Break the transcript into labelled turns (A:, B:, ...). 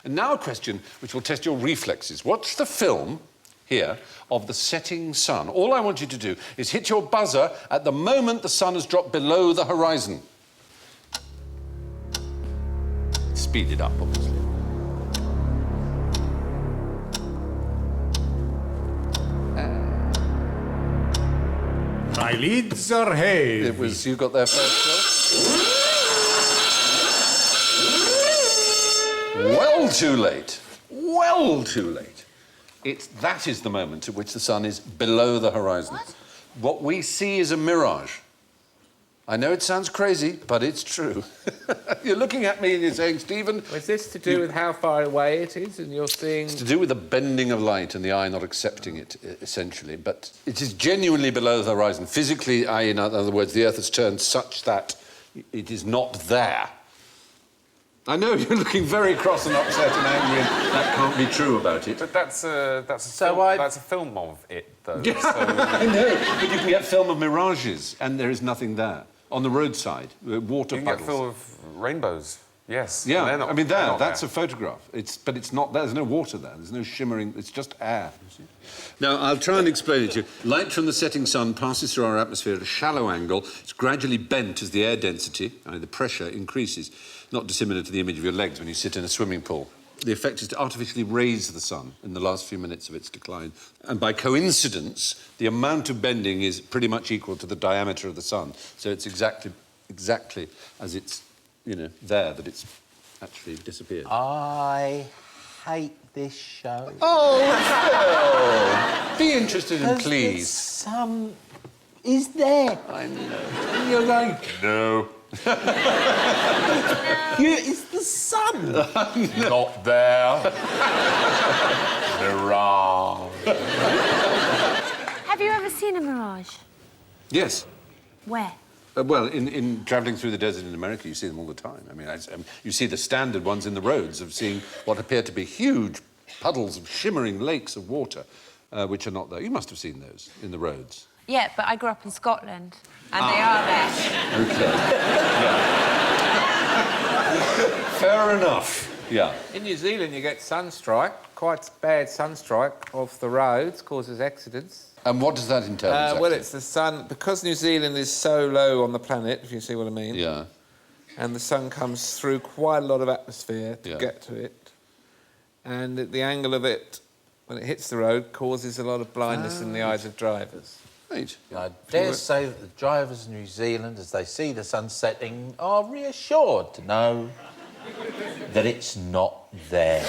A: And now a question which will test your reflexes. Watch the film here of the setting sun. All I want you to do is hit your buzzer at the moment the sun has dropped below the horizon. Speed it up, obviously.
B: My lids are heavy.
A: It was you got there first, Phil? Well too late. Well too late. That is the moment at which the sun is below the horizon. What we see is a mirage. I know it sounds crazy, but it's true. You're looking at me and you're saying, Stephen...
C: Is this to do with how far away it is and you're seeing...
A: It's to do with the bending of light and the eye not accepting it, essentially. But it is genuinely below the horizon. Physically, in other words, the Earth has turned such that it is not there. I know, you're looking very cross and upset and angry, and that can't be true about it.
D: But that's a film of it, though.
A: Yeah,
D: so...
A: I know, but you can get film of mirages, and there is nothing there. On the roadside, water
D: You can
A: puddles.
D: get film of rainbows, yes.
A: Yeah,
D: Not,
A: I mean, that's
D: there.
A: a photograph. But it's not there. There's no water there. There's no shimmering. It's just air. Now, I'll try and explain it to you. Light from the setting sun passes through our atmosphere at a shallow angle. It's gradually bent as the air density, the pressure, increases, not dissimilar to the image of your legs when you sit in a swimming pool. The effect is to artificially raise the sun in the last few minutes of its decline. And by coincidence, the amount of bending is pretty much equal to the diameter of the sun. So it's exactly as it's, there that it's actually disappeared.
E: I hate this show.
A: Oh, Phil! Be interested in, please.
E: The sun is there.
A: I know.
E: And you're going...
D: No.
E: It's the sun.
D: Not there. Mirage.
F: Have you ever seen a mirage?
A: Yes.
F: Where?
A: Well, in travelling through the desert in America, you see them all the time. I mean, you see the standard ones in the roads of seeing what appear to be huge puddles of shimmering lakes of water, which are not there. You must have seen those in the roads.
F: Yeah, but I grew up in Scotland, and they are there.
A: OK. Fair enough. Yeah.
C: In New Zealand, you get sunstrike, quite bad sunstrike off the roads, causes accidents.
A: And what does that entail exactly?
C: Well, it's the sun... Because New Zealand is so low on the planet, if you see what I mean...
A: Yeah.
C: And the sun comes through quite a lot of atmosphere to get to it. And the angle of it, when it hits the road, causes a lot of blindness in the eyes of drivers.
A: Right.
E: I dare say that the drivers in New Zealand, as they see the sun setting, are reassured to know that it's not there.